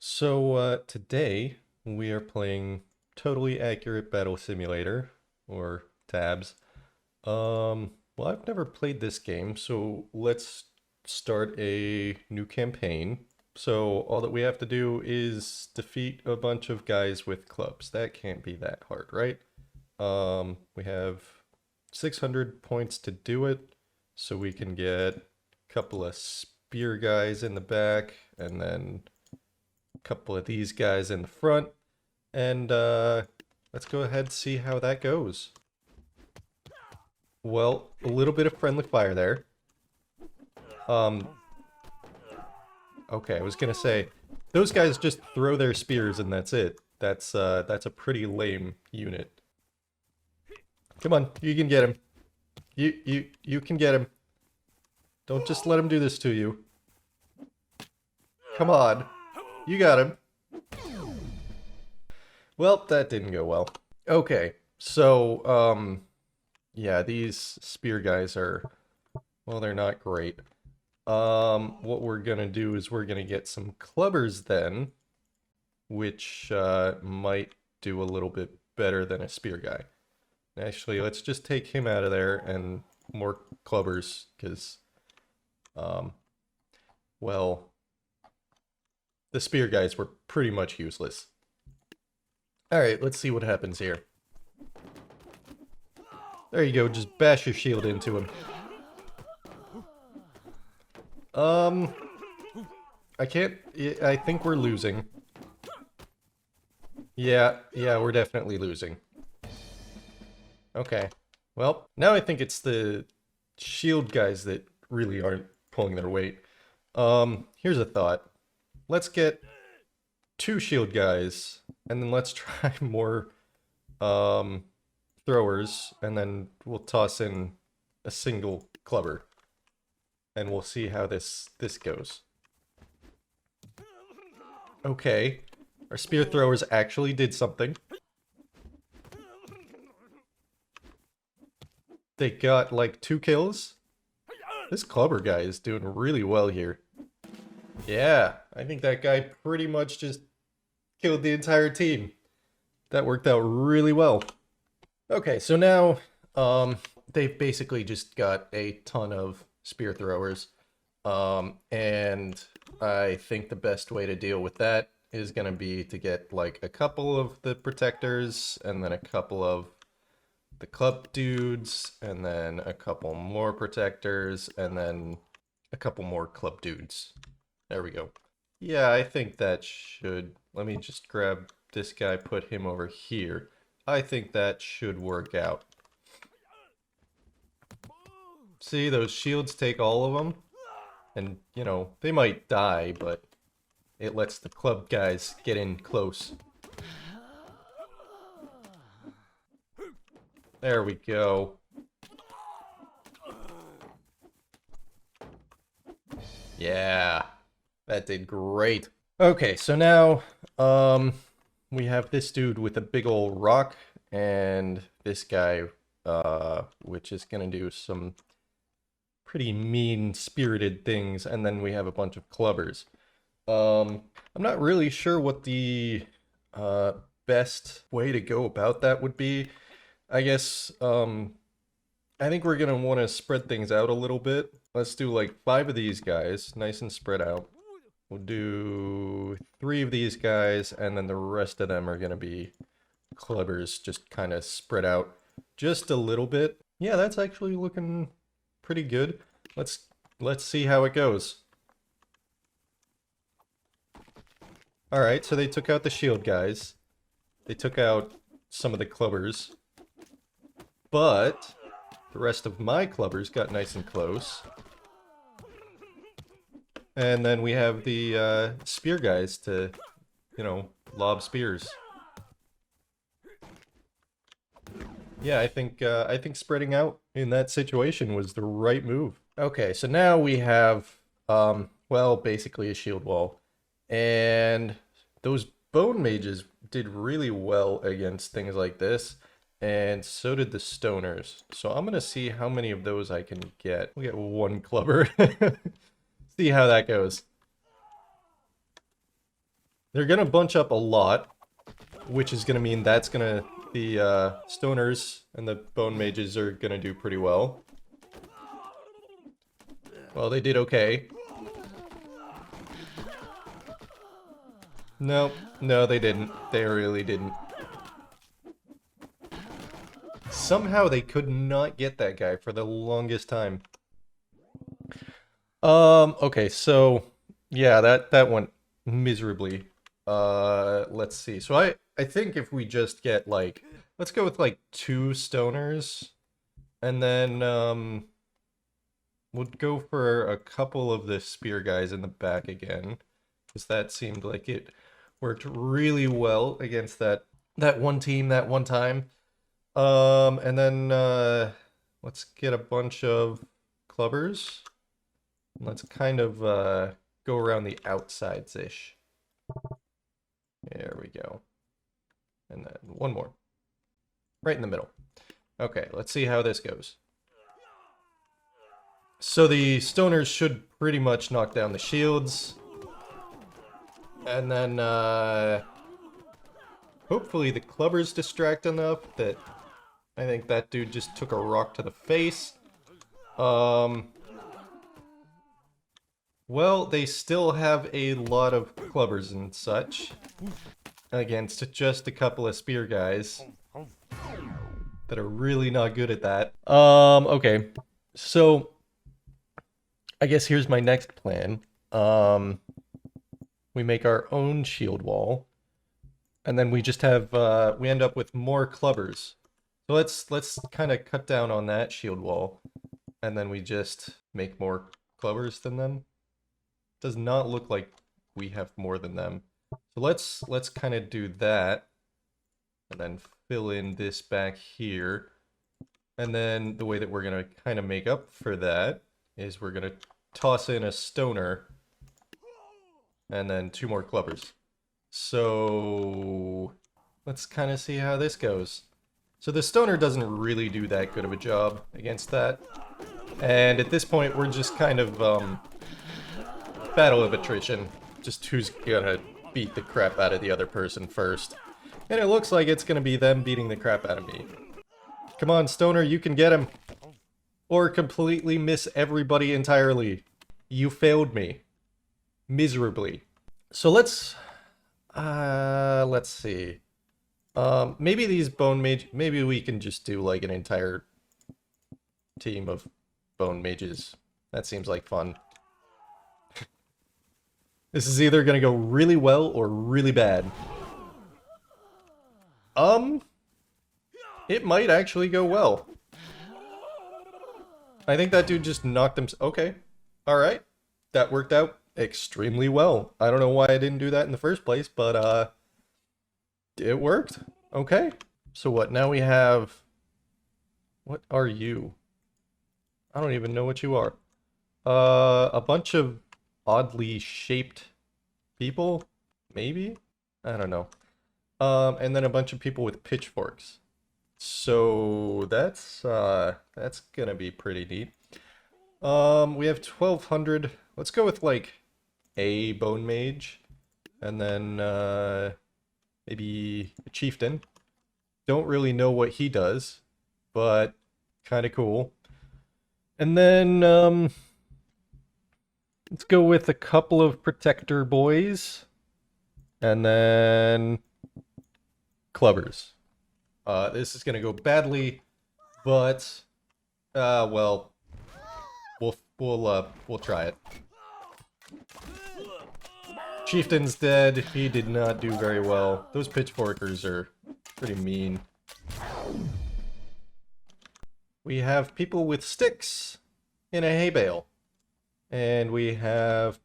Today we are playing Totally Accurate Battle Simulator, or TABS. Well, I've never played this game, so let's start a new campaign. So all that we have to do is defeat a bunch of guys with clubs. That can't be that hard, right? We have 600 points to do it, so we can get a couple of spear guys in the back, and then couple of these guys in the front, and let's go ahead and see how that goes. Well, a little bit of friendly fire there. Okay, I was gonna say, those guys just throw their spears and that's it. That's a pretty lame unit. Come on, you can get him. You can get him. Don't just let him do this to you. Come on. You got him. Well, that didn't go well. Okay, so, yeah, these spear guys are, well, they're not great. What we're gonna do is we're gonna get some clubbers then, which, might do a little bit better than a spear guy. Actually, let's just take him out of there and more clubbers, because, well, the spear guys were pretty much useless. Alright, let's see what happens here. There you go, just bash your shield into him. I think we're losing. Yeah, we're definitely losing. Okay. Well, now I think it's the shield guys that really aren't pulling their weight. Here's a thought. Let's get 2 shield guys, and then let's try more, throwers, and then we'll toss in a single clubber. And we'll see how this goes. Okay. Our spear throwers actually did something. They got like 2 kills. This clubber guy is doing really well here. Yeah, I think that guy pretty much just killed the entire team. That worked out really well. Okay, so now they've basically just got a ton of spear throwers. And I think the best way to deal with that is going to be to get like a couple of the protectors, and then a couple of the club dudes, and then a couple more protectors, and then a couple more club dudes. There we go. Yeah, I think that should... Let me just grab this guy, put him over here. I think that should work out. See, those shields take all of them. And, you know, they might die, but it lets the club guys get in close. There we go. Yeah, that did great. Okay, so now, we have this dude with a big old rock, and this guy, which is gonna do some pretty mean-spirited things, and then we have a bunch of clubbers. I'm not really sure what the best way to go about that would be. I guess, I think we're gonna want to spread things out a little bit. Let's do like 5 of these guys, nice and spread out. We'll do 3 of these guys, and then the rest of them are gonna be clubbers, just kind of spread out just a little bit. Yeah, that's actually looking pretty good. Let's see how it goes. Alright, so they took out the shield guys. They took out some of the clubbers. But the rest of my clubbers got nice and close. And then we have the spear guys to, you know, lob spears. Yeah, I think spreading out in that situation was the right move. Okay, so now we have, well, basically a shield wall. And those bone mages did really well against things like this. And so did the stoners. So I'm gonna see how many of those I can get. We'll get 1 clubber. See how that goes. They're gonna bunch up a lot, which is gonna mean that's gonna... The stoners and the bone mages are gonna do pretty well. Well, they did okay. Nope. No, they didn't. They really didn't. Somehow they could not get that guy for the longest time. Okay, so yeah, that went miserably. Let's see. So I think if we just get like, let's go with like 2 stoners, and then we'll go for a couple of the spear guys in the back again, because that seemed like it worked really well against that one team that one time. And then let's get a bunch of clubbers. Let's kind of go around the outsides-ish. There we go. And then one more. Right in the middle. Okay, let's see how this goes. So the stoners should pretty much knock down the shields. And then hopefully the clubbers distract enough that I think that dude just took a rock to the face. Well, they still have a lot of clubbers and such against just a couple of spear guys that are really not good at that. Okay. So I guess here's my next plan. We make our own shield wall, and then we just have we end up with more clubbers. So let's kind of cut down on that shield wall, and then we just make more clubbers than them. Does not look like we have more than them. So let's kind of do that, and then fill in this back here. And then the way that we're gonna kind of make up for that is we're gonna toss in a stoner, and then 2 more clubbers. So let's kind of see how this goes. So the stoner doesn't really do that good of a job against that. And at this point, we're just kind of battle of attrition. Just who's gonna beat the crap out of the other person first. And it looks like it's gonna be them beating the crap out of me. Come on, stoner, you can get him. Or completely miss everybody entirely. You failed me. Miserably. So let's see. Maybe these bone mage, maybe we can just do like an entire team of bone mages. That seems like fun. This is either gonna go really well or really bad. It might actually go well. I think that dude just knocked him. Okay. Alright. That worked out extremely well. I don't know why I didn't do that in the first place, but it worked. Okay. So what, now we have... What are you? I don't even know what you are. A bunch of oddly shaped people? Maybe? I don't know. And then a bunch of people with pitchforks. So that's gonna be pretty neat. We have 1,200. Let's go with like a bone mage, and then maybe a chieftain. Don't really know what he does, but kind of cool. And then let's go with a couple of protector boys, and then clubbers. This is gonna go badly, but well, we'll try it. Chieftain's dead. He did not do very well. Those pitchforkers are pretty mean. We have people with sticks in a hay bale, and we have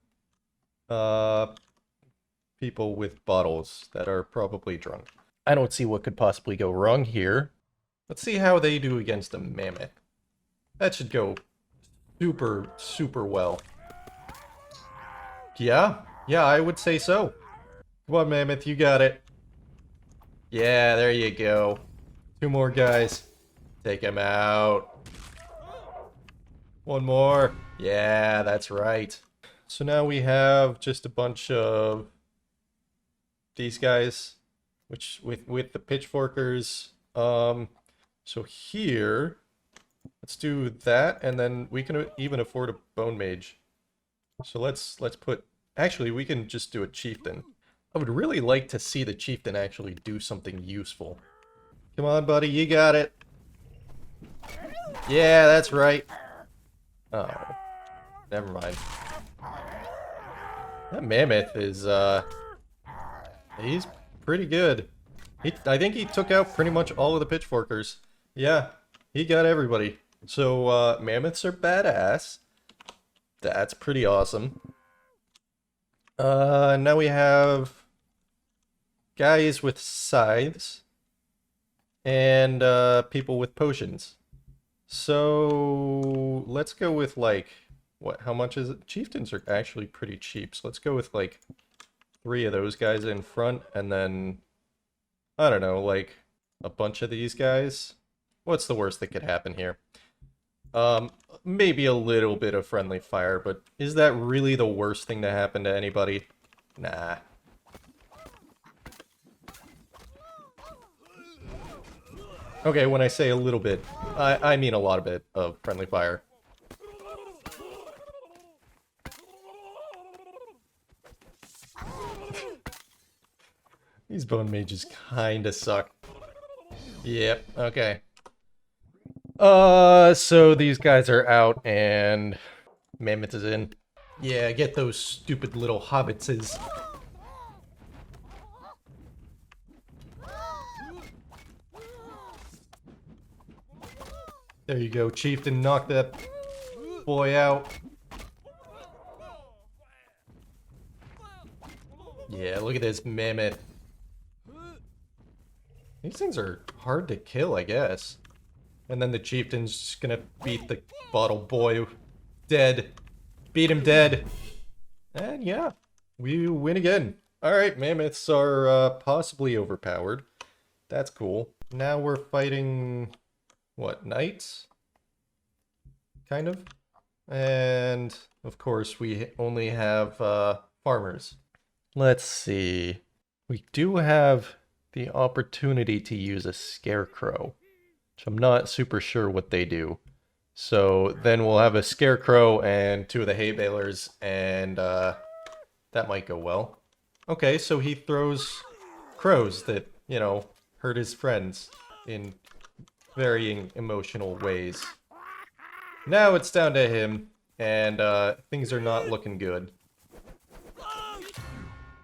people with bottles that are probably drunk. I don't see what could possibly go wrong here. Let's see how they do against a mammoth. That should go super, super well. Yeah, I would say so. Come on, mammoth, you got it. Yeah, there you go. 2 more guys. Take him out. 1 more. Yeah, that's right. So now we have just a bunch of these guys, which with the pitchforkers. So here, let's do that, and then we can even afford a bone mage. So let's put. Actually, we can just do a chieftain. I would really like to see the chieftain actually do something useful. Come on, buddy, you got it. Yeah, that's right. Oh, never mind. That mammoth is, he's pretty good. I think he took out pretty much all of the pitchforkers. Yeah, he got everybody. So, mammoths are badass. That's pretty awesome. Now we have guys with scythes and people with potions. So let's go with like what? How much is it? Chieftains are actually pretty cheap. So let's go with like 3 of those guys in front, and then I don't know, like a bunch of these guys. What's the worst that could happen here? Maybe a little bit of friendly fire, but is that really the worst thing to happen to anybody? Nah. Okay, when I say a little bit, I mean a lot of it of friendly fire. These bone mages kinda suck. Yep, okay. So these guys are out and Mammoth is in. Yeah, get those stupid little hobbitses. There you go, Chieftain, knock that boy out. Yeah, look at this mammoth. These things are hard to kill, I guess. And then the chieftain's just gonna beat the bottle boy dead. Beat him dead. And yeah, we win again. Alright, mammoths are possibly overpowered. That's cool. Now we're fighting, what, knights? Kind of. And, of course, we only have farmers. Let's see. We do have the opportunity to use a scarecrow, which I'm not super sure what they do. So then we'll have a scarecrow and 2 of the hay balers, and that might go well. Okay, so he throws crows that, you know, hurt his friends in varying emotional ways. Now it's down to him, and things are not looking good.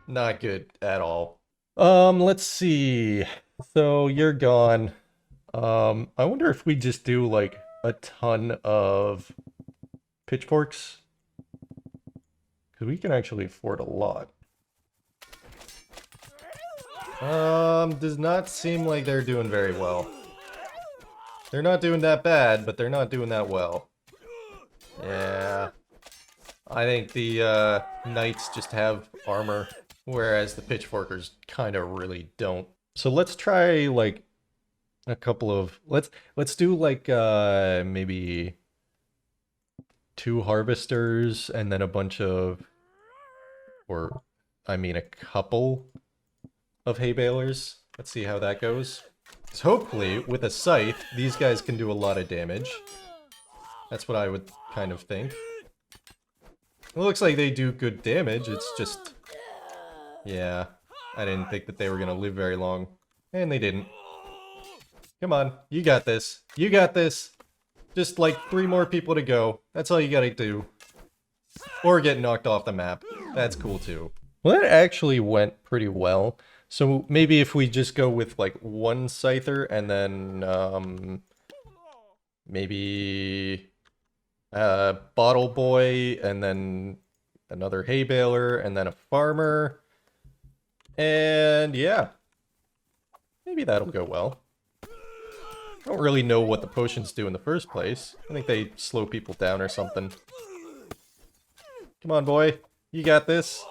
Not good at all. Let's see. So you're gone. I wonder if we just do like a ton of pitchforks, because we can actually afford a lot. Does not seem like they're doing very well. They're not doing that bad, but they're not doing that well. Yeah. I think the knights just have armor, whereas the pitchforkers kind of really don't. So let's try like a couple of let's do like maybe 2 harvesters and then a bunch of, or I mean a couple of hay balers. Let's see how that goes. Because hopefully with a scythe these guys can do a lot of damage. That's what I would kind of think. It looks like they do good damage. It's just, yeah, I didn't think that they were gonna live very long, and they didn't. Come on, you got this. You got this. Just like 3 more people to go. That's all you gotta do. Or get knocked off the map. That's cool too. Well, that actually went pretty well. So maybe if we just go with like 1 scyther and then maybe bottle boy and then another hay baler and then a farmer. And yeah, maybe that'll go well. I don't really know what the potions do in the first place. I think they slow people down or something. Come on, boy. You got this.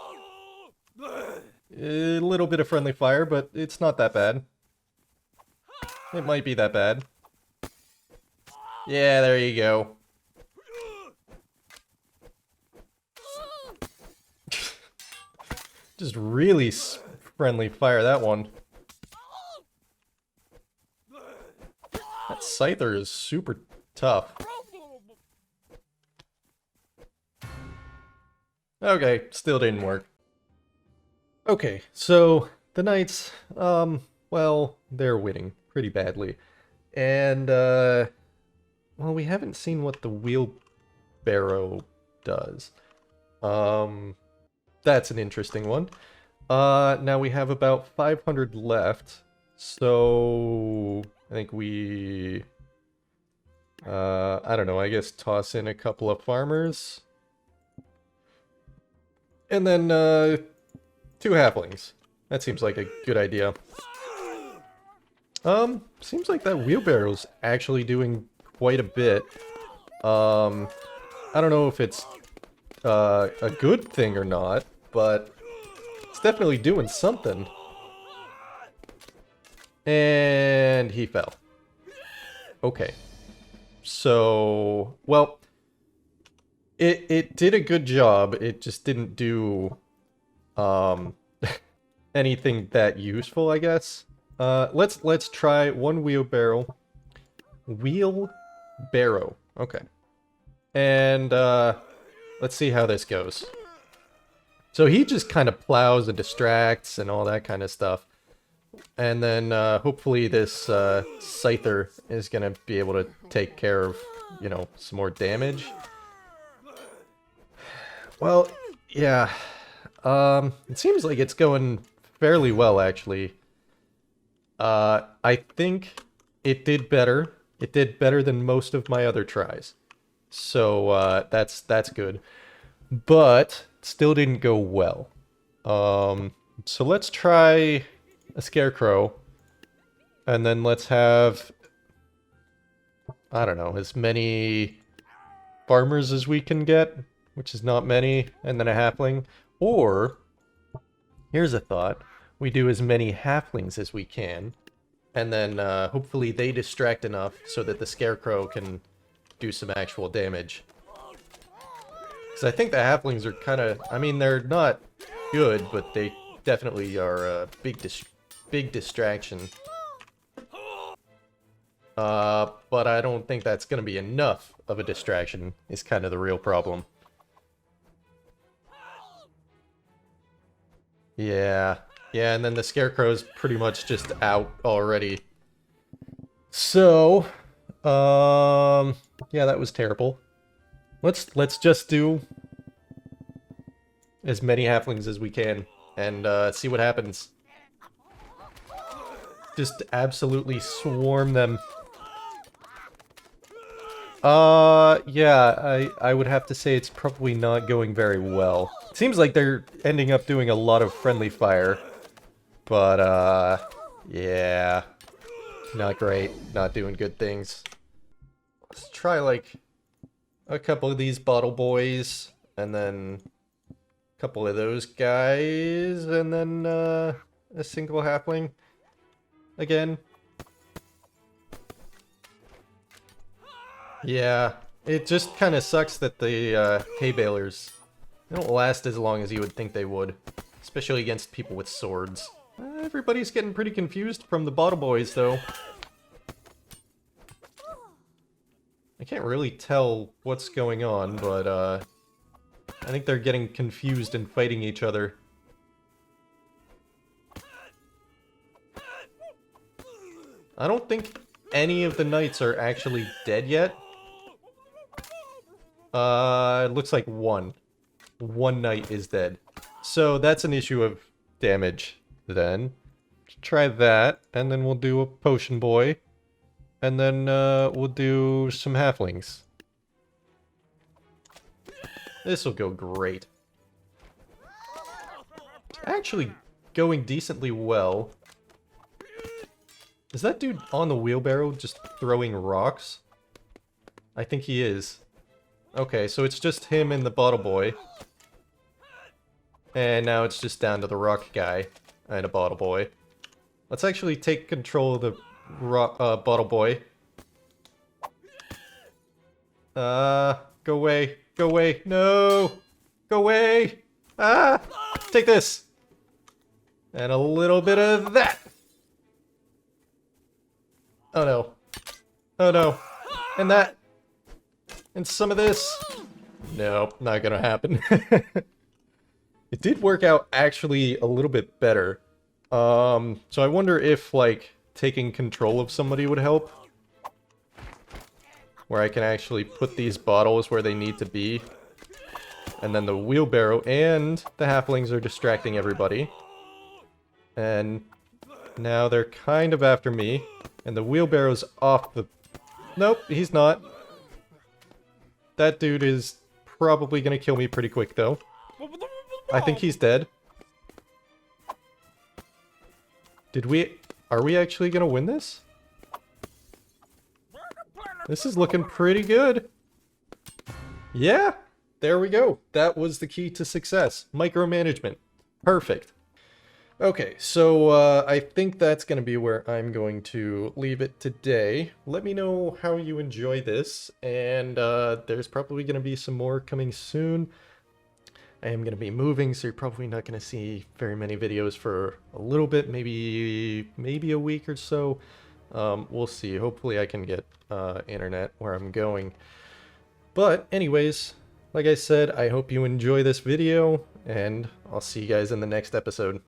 A little bit of friendly fire, but it's not that bad. It might be that bad. Yeah, there you go. Just really friendly fire, that one. That Scyther is super tough. Okay, still didn't work. Okay, so the knights, well, they're winning pretty badly. And, well, we haven't seen what the wheelbarrow does. That's an interesting one. Now we have about 500 left, so I think we, I don't know, I guess toss in a couple of farmers. And then, 2 halflings. That seems like a good idea. Seems like that wheelbarrow's actually doing quite a bit. I don't know if it's, a good thing or not, but it's definitely doing something. And he fell. Okay. So, well, it did a good job. It just didn't do, anything that useful, I guess. Let's try one wheelbarrow. Wheelbarrow. Okay. And, let's see how this goes. So he just kind of plows and distracts and all that kind of stuff. And then, hopefully this, Scyther is gonna be able to take care of, you know, some more damage. Well, yeah. It seems like it's going fairly well, actually. I think it did better. It did better than most of my other tries. So, that's good. But, still didn't go well. So let's try a scarecrow. And then let's have, I don't know, as many farmers as we can get, which is not many, and then a halfling. Or, here's a thought, we do as many halflings as we can, and then hopefully they distract enough so that the scarecrow can do some actual damage. Because I think the halflings are kind of, I mean, they're not good, but they definitely are a big distraction. But I don't think that's going to be enough of a distraction, is kind of the real problem. Yeah, and then the scarecrow's pretty much just out already. So, yeah, that was terrible. Let's just do as many halflings as we can and see what happens. Just absolutely swarm them. Yeah, I would have to say it's probably not going very well. It seems like they're ending up doing a lot of friendly fire. But, yeah. Not great. Not doing good things. Let's try, like, a couple of these bottle boys, and then a couple of those guys, and then, a single halfling. Again. Yeah, it just kind of sucks that the hay balers, they don't last as long as you would think they would, especially against people with swords. Everybody's getting pretty confused from the bottle boys, though. I can't really tell what's going on, but I think they're getting confused and fighting each other. I don't think any of the knights are actually dead yet. It looks like one. One knight is dead. So that's an issue of damage, then. Try that, and then we'll do a potion boy. And then, we'll do some halflings. This'll go great. Actually going decently well. Is that dude on the wheelbarrow just throwing rocks? I think he is. Okay, so it's just him and the bottle boy. And now it's just down to the rock guy and a bottle boy. Let's actually take control of the bottle boy. Go away. Go away. No! Go away! Ah! Take this! And a little bit of that. Oh no. Oh no. And that. And some of this. Nope, not gonna happen. It did work out actually a little bit better. So I wonder if, like, taking control of somebody would help. Where I can actually put these bottles where they need to be. And then the wheelbarrow and the halflings are distracting everybody. And now they're kind of after me. And the wheelbarrow's off the... Nope, he's not. That dude is probably gonna kill me pretty quick, though. I think he's dead. Are we actually gonna win this? This is looking pretty good. Yeah, there we go. That was the key to success. Micromanagement. Perfect. Okay, so I think that's going to be where I'm going to leave it today. Let me know how you enjoy this, and there's probably going to be some more coming soon. I am going to be moving, so you're probably not going to see very many videos for a little bit, maybe a week or so. We'll see. Hopefully I can get internet where I'm going. But anyways, like I said, I hope you enjoy this video, and I'll see you guys in the next episode.